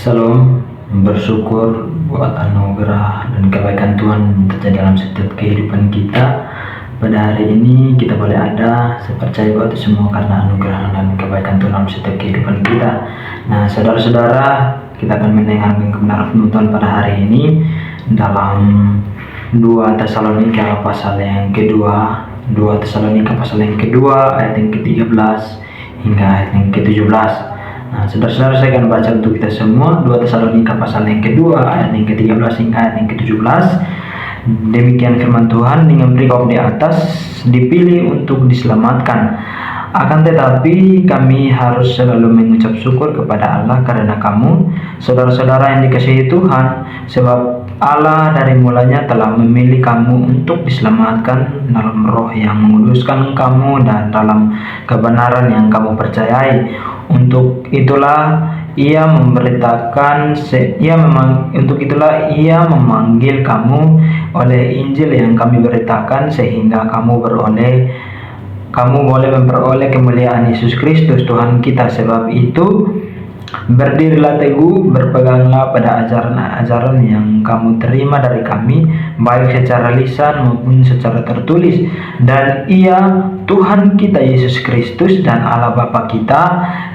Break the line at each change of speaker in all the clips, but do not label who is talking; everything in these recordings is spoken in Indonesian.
Shalom, bersyukur buat anugerah dan kebaikan Tuhan terjadi dalam setiap kehidupan kita. Pada hari ini kita boleh ada, saya percaya bahwa itu semua karena anugerah dan kebaikan Tuhan dalam setiap kehidupan kita. Nah, saudara-saudara, kita akan mendengarkan kebenaran firman Tuhan pada hari ini dalam 2 Tesalonika pasal yang kedua, 2 Tesalonika pasal yang kedua ayat yang ke-13 hingga ayat yang ke-17. Nah, saudara-saudara, saya akan baca untuk kita semua 2 Tesalonika pasal yang kedua ayat yang ke-13 hingga ayat yang ke-17. Demikian firman Tuhan, dengan berikut di atas dipilih untuk diselamatkan. Akan tetapi kami harus selalu mengucap syukur kepada Allah karena kamu, saudara-saudara yang dikasihi Tuhan, sebab Allah dari mulanya telah memilih kamu untuk diselamatkan dalam roh yang menguduskan kamu dan dalam kebenaran yang kamu percayai. Untuk itulah ia memanggil kamu oleh Injil yang kami beritakan, sehingga kamu boleh memperoleh kemuliaan Yesus Kristus Tuhan kita. Sebab itu berdirilah teguh, berpeganglah pada ajaran-ajaran yang kamu terima dari kami, baik secara lisan maupun secara tertulis. Dan ia, Tuhan kita Yesus Kristus dan Allah Bapa kita,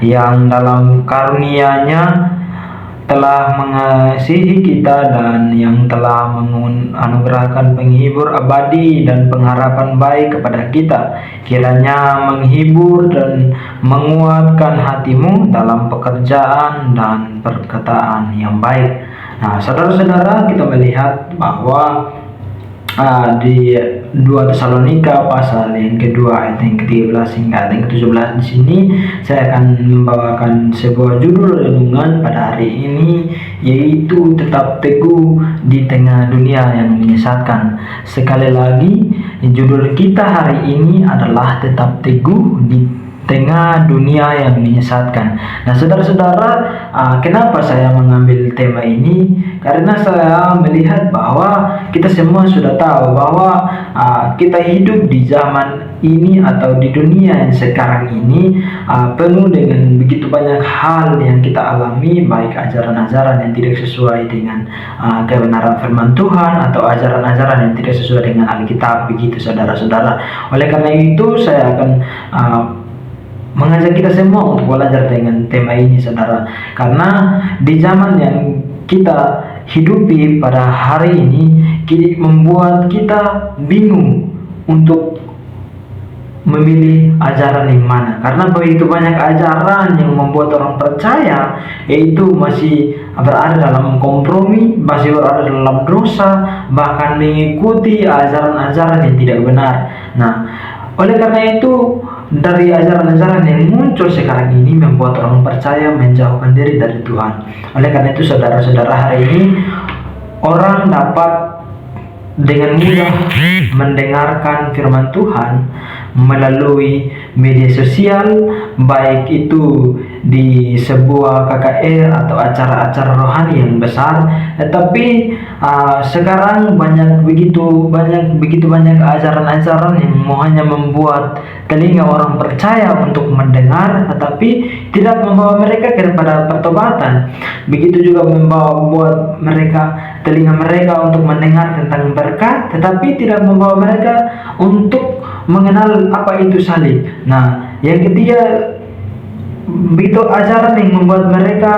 yang dalam karunia-Nya telah mengasihi kita dan yang telah menganugerahkan penghibur abadi dan pengharapan baik kepada kita, kiranya menghibur dan menguatkan hatimu dalam pekerjaan dan perkataan yang baik. Nah, saudara-saudara, kita melihat bahwa di 2 Tesalonika pasal yang kedua ayat yang ke-13 hingga ayat yang ke-17 di sini saya akan membawakan sebuah judul renungan pada hari ini, yaitu tetap teguh di tengah dunia yang menyesatkan. Sekali lagi, judul kita hari ini adalah tetap teguh di tengah dunia yang menyesatkan. Nah, saudara-saudara, kenapa saya mengambil tema ini? Karena saya melihat bahwa kita semua sudah tahu bahwa kita hidup di zaman ini atau di dunia yang sekarang ini penuh dengan begitu banyak hal yang kita alami, baik ajaran-ajaran yang tidak sesuai dengan kebenaran firman Tuhan atau ajaran-ajaran yang tidak sesuai dengan Alkitab, begitu saudara-saudara. Oleh karena itu saya akan mengajak kita semua untuk belajar dengan tema ini, saudara. Karena di zaman yang kita hidupi pada hari ini membuat kita bingung untuk memilih ajaran yang mana. Karena begitu banyak ajaran yang membuat orang percaya, yaitu masih berada dalam kompromi, masih berada dalam dosa, bahkan mengikuti ajaran-ajaran yang tidak benar. Nah, oleh karena itu, dari ajaran-ajaran yang muncul sekarang ini membuat orang percaya menjauhkan diri dari Tuhan. Oleh karena itu, saudara-saudara, hari ini orang dapat dengan mudah mendengarkan firman Tuhan melalui media sosial, baik itu di sebuah KKR atau acara-acara rohani yang besar. Tetapi sekarang begitu banyak ajaran-ajaran yang hanya membuat telinga orang percaya untuk mendengar, tetapi tidak membawa mereka kepada pertobatan. Begitu juga membuat telinga mereka untuk mendengar tentang berkat, tetapi tidak membawa mereka untuk mengenal apa itu salib. Nah, yang ketiga, begitu ajaran yang membuat mereka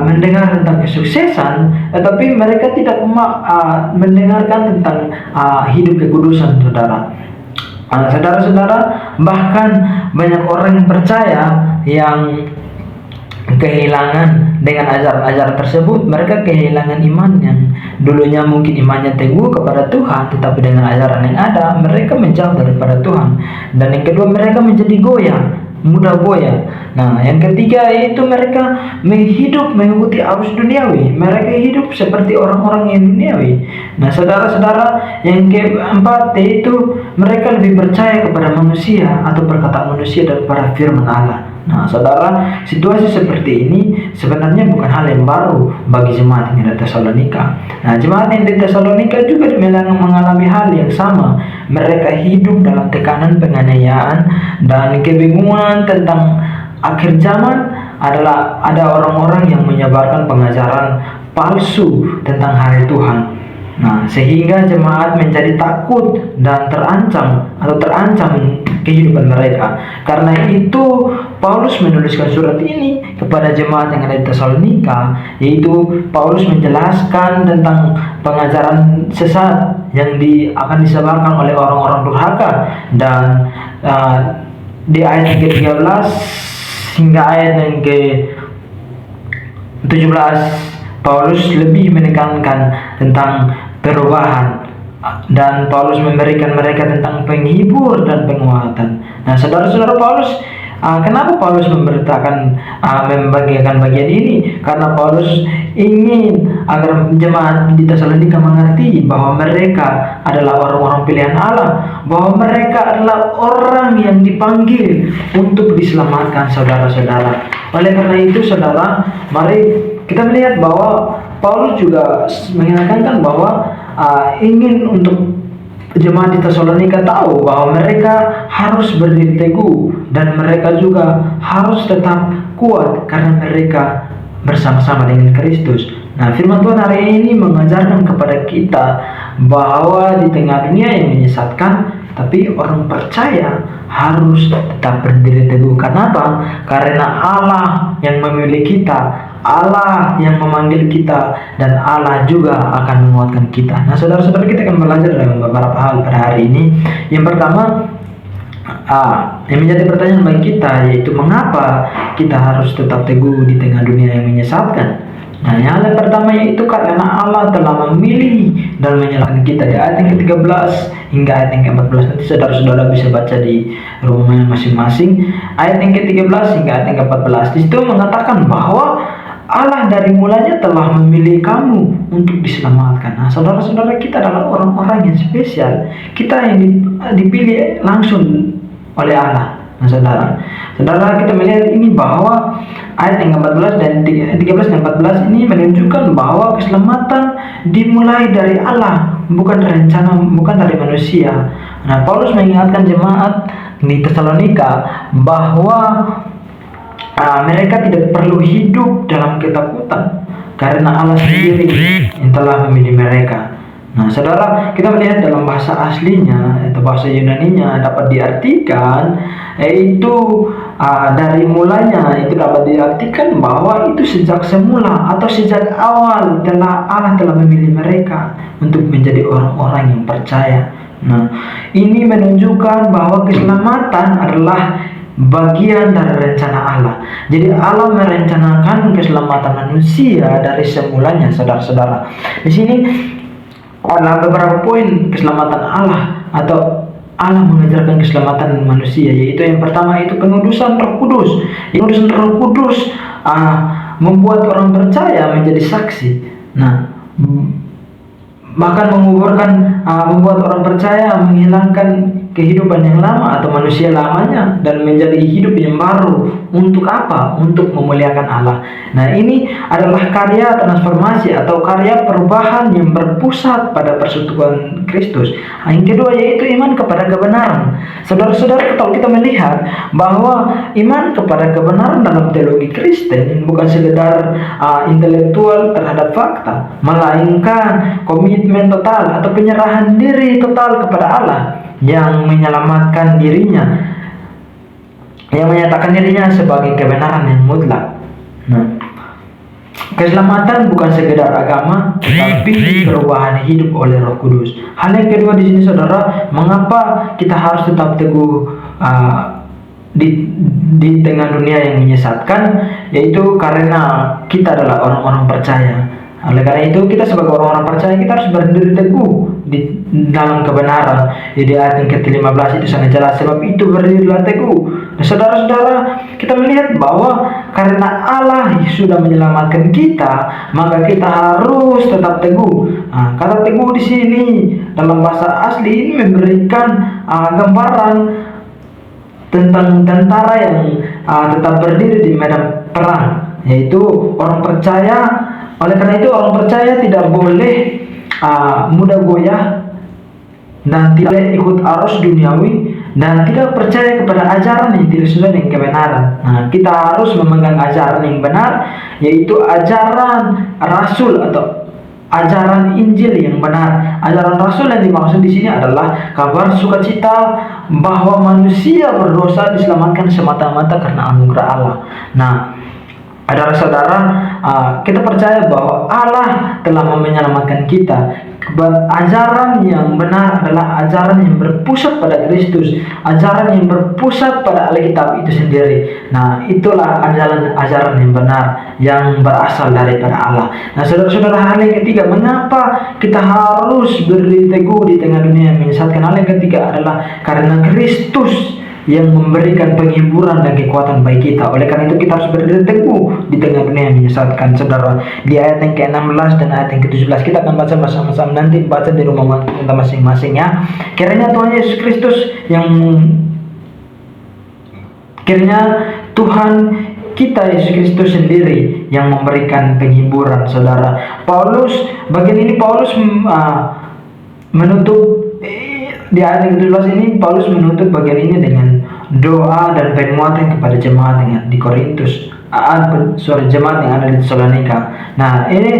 mendengar tentang kesuksesan, tetapi mereka tidak mendengarkan tentang hidup kekudusan, saudara. Saudara-saudara, bahkan banyak orang yang percaya yang kehilangan dengan ajaran-ajaran tersebut. Mereka kehilangan iman yang dulunya mungkin imannya teguh kepada Tuhan, tetapi dengan ajaran yang ada mereka menjauh daripada Tuhan. Dan yang kedua, mereka menjadi mudah goyah. Nah, yang ketiga yaitu mereka mengikuti arus duniawi. Mereka hidup seperti orang-orang yang duniawi. Nah, saudara-saudara, yang keempat yaitu mereka lebih percaya kepada manusia atau perkataan manusia daripada firman Allah. Nah, saudara, situasi seperti ini sebenarnya bukan hal yang baru bagi jemaat yang di Tesalonika. Nah, jemaat yang di Tesalonika juga mengalami hal yang sama. Mereka hidup dalam tekanan penganiayaan dan kebingungan tentang akhir zaman, adalah ada orang-orang yang menyebarkan pengajaran palsu tentang hari Tuhan. Nah, sehingga jemaat menjadi takut dan terancam kehidupan mereka. Karena itu Paulus menuliskan surat ini kepada jemaat yang ada di Tesalonika, yaitu Paulus menjelaskan tentang pengajaran sesat yang akan disebarkan oleh orang-orang durhaka. Dan di ayat yang ke-13 hingga ayat yang ke-17 Paulus lebih menekankan tentang perubahan, dan Paulus memberikan mereka tentang penghibur dan penguatan. Nah, saudara-saudara, kenapa Paulus memberitakan membagikan bagian ini? Karena Paulus ingin agar jemaat di Tesalonika mengerti bahwa mereka adalah orang-orang pilihan Allah, bahwa mereka adalah orang yang dipanggil untuk diselamatkan, saudara-saudara. Oleh karena itu, saudara, mari kita melihat bahwa Paulus juga menekankan bahwa ingin untuk jemaat di Tesalonika tahu bahwa mereka harus berdiri teguh dan mereka juga harus tetap kuat karena mereka bersama-sama dengan Kristus. Nah, firman Tuhan hari ini mengajarkan kepada kita bahwa di tengah dunia yang menyesatkan, tapi orang percaya harus tetap berdiri teguh. Kenapa? Karena Allah yang memilih kita, Allah yang memanggil kita, dan Allah juga akan menguatkan kita. Nah, saudara-saudara, kita akan belajar dalam beberapa hal pada hari ini. Yang pertama, yang menjadi pertanyaan bagi kita, yaitu mengapa kita harus tetap teguh di tengah dunia yang menyesatkan. Nah, yang pertama yaitu karena Allah telah memilih dan menyelamatkan kita. Di ayat yang ke-13 hingga ayat yang ke-14, nanti saudara-saudara bisa baca di rumahnya masing-masing. Ayat yang ke-13 hingga ayat yang ke-14, di situ mengatakan bahwa Allah dari mulanya telah memilih kamu untuk diselamatkan. Nah, saudara-saudara, kita adalah orang-orang yang spesial. Kita yang dipilih langsung oleh Allah. Nah, saudara, kita melihat ini bahwa ayat yang ke-14 dan 13 dan 14 ini menunjukkan bahwa keselamatan dimulai dari Allah, bukan dari manusia. Nah, Paulus mengingatkan jemaat di Tesalonika bahwa mereka tidak perlu hidup dalam ketakutan karena Allah sendiri yang telah memilih mereka. Nah, saudara, kita melihat dalam bahasa aslinya atau bahasa Yunaninya dapat diartikan yaitu dari mulanya, itu dapat diartikan bahwa itu sejak semula atau sejak awal Allah telah memilih mereka untuk menjadi orang-orang yang percaya. Nah, ini menunjukkan bahwa keselamatan adalah bagian dari rencana Allah. Jadi Allah merencanakan keselamatan manusia dari semulanya, saudara-saudara. Di sini ada beberapa poin keselamatan Allah atau Allah mengajarkan keselamatan manusia, yaitu yang pertama itu penudusan Roh Kudus. Penudusan Roh Kudus membuat orang percaya menjadi saksi. Nah, bahkan membuat orang percaya menghilangkan kehidupan yang lama atau manusia lamanya dan menjadi hidup yang baru. Untuk apa? Untuk memuliakan Allah. Nah, ini adalah karya transformasi atau karya perubahan yang berpusat pada persekutuan Kristus. Yang kedua yaitu iman kepada kebenaran. Saudara-saudara, kalau kita melihat bahwa iman kepada kebenaran dalam teologi Kristen bukan sekedar intelektual terhadap fakta, melainkan komitmen total atau penyerahan diri total kepada Allah yang menyelamatkan dirinya, yang menyatakan dirinya sebagai kebenaran yang mutlak. Nah, keselamatan bukan sekedar agama, tetapi perubahan hidup oleh Roh Kudus. Hal yang kedua di sini, saudara, mengapa kita harus tetap teguh di tengah dunia yang menyesatkan, yaitu karena kita adalah orang-orang percaya. Oleh karena itu, kita sebagai orang-orang percaya, kita harus berdiri teguh di dalam kebenaran. Jadi ayat yang ke-15 itu sangat jelas, sebab itu berdirilah teguh. Nah, saudara-saudara, kita melihat bahwa karena Allah sudah menyelamatkan kita, maka kita harus tetap teguh. Nah, kata teguh di sini dalam bahasa asli ini memberikan gambaran tentang tentara yang tetap berdiri di medan perang, yaitu orang percaya. Oleh karena itu, orang percaya tidak boleh mudah goyah dan tidak boleh ikut arus duniawi dan tidak percaya kepada ajaran yang tidak sesuai dengan kebenaran. Nah, kita harus memegang ajaran yang benar, yaitu ajaran Rasul atau ajaran Injil yang benar. Ajaran Rasul yang dimaksud di sini adalah kabar sukacita bahwa manusia berdosa diselamatkan semata-mata karena anugerah Allah. Nah, saudara-saudara, kita percaya bahwa Allah telah menyelamatkan kita. Ajaran yang benar adalah ajaran yang berpusat pada Kristus, ajaran yang berpusat pada Alkitab itu sendiri. Nah, itulah ajaran yang benar yang berasal daripada Allah. Nah, saudara-saudara, hal yang ketiga, mengapa kita harus berdiri teguh di tengah dunia yang menyesatkan? Hal yang ketiga adalah karena Kristus yang memberikan penghiburan dan kekuatan bagi kita. Oleh karena itu kita harus berdiri teguh di tengah dunia yang menyesatkan. Saudara, di ayat yang ke-16 dan ayat yang ke-17 kita akan baca bersama-sama, nanti baca di rumah kita masing-masing ya. Kiranya Tuhan kita Yesus Kristus sendiri yang memberikan penghiburan. Saudara, bagian ini Paulus menutup di ayat yang ke-17 ini. Paulus menutup bagian ini dengan doa dan penguatan kepada jemaat yang di Korintus, jemaat yang ada di Tesalonika. Nah, ini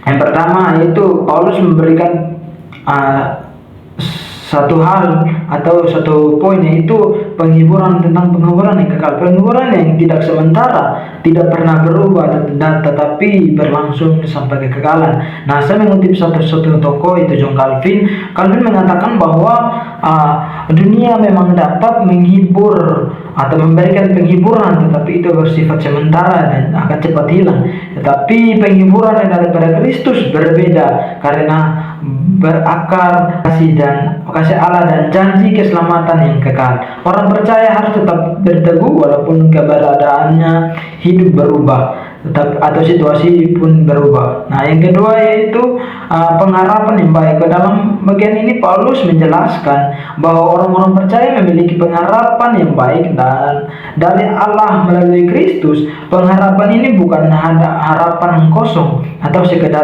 yang pertama, yaitu Paulus memberikan satu hal atau satu poin, yaitu penghiburan yang kekal, penghiburan yang tidak sementara, tidak pernah berubah, tetapi berlangsung sampai kekekalan. Nah, saya mengutip satu tokoh, itu John Calvin. Calvin mengatakan bahwa dunia memang dapat menghibur atau memberikan penghiburan, tetapi itu bersifat sementara dan akan cepat hilang. Tetapi penghiburan yang daripada Kristus berbeda, karena berakar kasih Allah dan janji keselamatan yang kekal. Orang percaya harus tetap berteguh walaupun keberadaannya hidup berubah, atau situasi pun berubah. Nah, yang kedua yaitu pengharapan yang baik. Dalam bagian ini Paulus menjelaskan bahwa orang-orang percaya memiliki pengharapan yang baik dan dari Allah melalui Kristus. Pengharapan ini bukan harapan kosong atau sekedar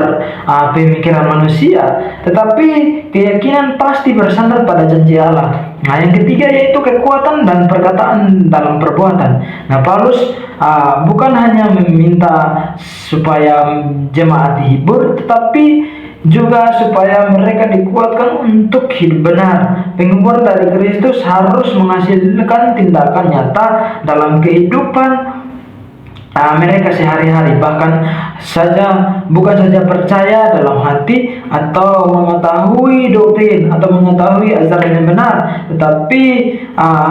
pemikiran manusia, tetapi keyakinan pasti bersandar pada janji Allah. Nah, yang ketiga yaitu kekuatan dan perkataan dalam perbuatan. Nah, Paulus bukan hanya meminta supaya jemaat dihibur, tetapi juga supaya mereka dikuatkan untuk hidup benar. Penghiburan dari Kristus harus menghasilkan tindakan nyata dalam kehidupan mereka sehari-hari, bukan saja percaya dalam hati atau mengetahui doktrin atau mengetahui ajaran yang benar, tetapi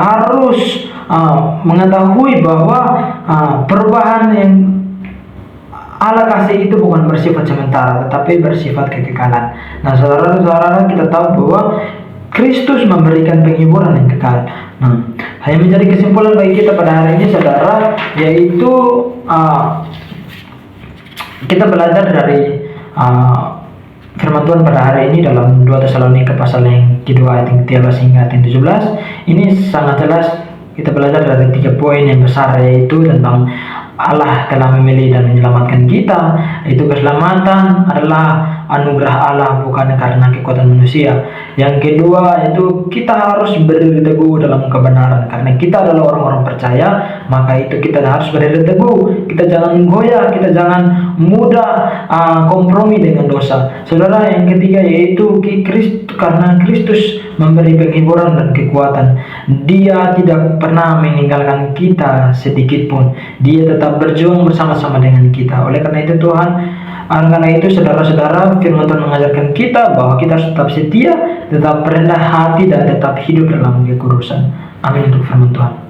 harus mengetahui bahwa perubahan yang Allah kasih itu bukan bersifat sementara, tetapi bersifat kekekalan. Nah, saudara-saudara, kita tahu bahwa Kristus memberikan penghiburan yang kekal. Nah, yang menjadi kesimpulan bagi kita pada hari ini, saudara, yaitu kita belajar dari firman Tuhan pada hari ini dalam 2 Tesalonika pasal yang kedua ayat yang ke-13 hingga ayat yang 17. Ini sangat jelas kita belajar dari 3 poin yang besar, yaitu tentang Allah telah memilih dan menyelamatkan kita. Itu keselamatan adalah anugerah Allah, bukan karena kekuatan manusia. Yang kedua, itu kita harus berdiri teguh dalam kebenaran. Karena kita adalah orang-orang percaya, maka itu kita harus berdiri teguh. Kita jangan goyah, kita jangan mudah kompromi dengan dosa. Saudara, yang ketiga yaitu karena Kristus memberi penghiburan dan kekuatan. Dia tidak pernah meninggalkan kita sedikit pun. Dia tetap berjuang bersama-sama dengan kita. Oleh karena itu saudara-saudara, firman Tuhan mengajarkan kita bahwa kita harus tetap setia, tetap rendah hati, dan tetap hidup dalam kekudusan. Amin untuk firman Tuhan.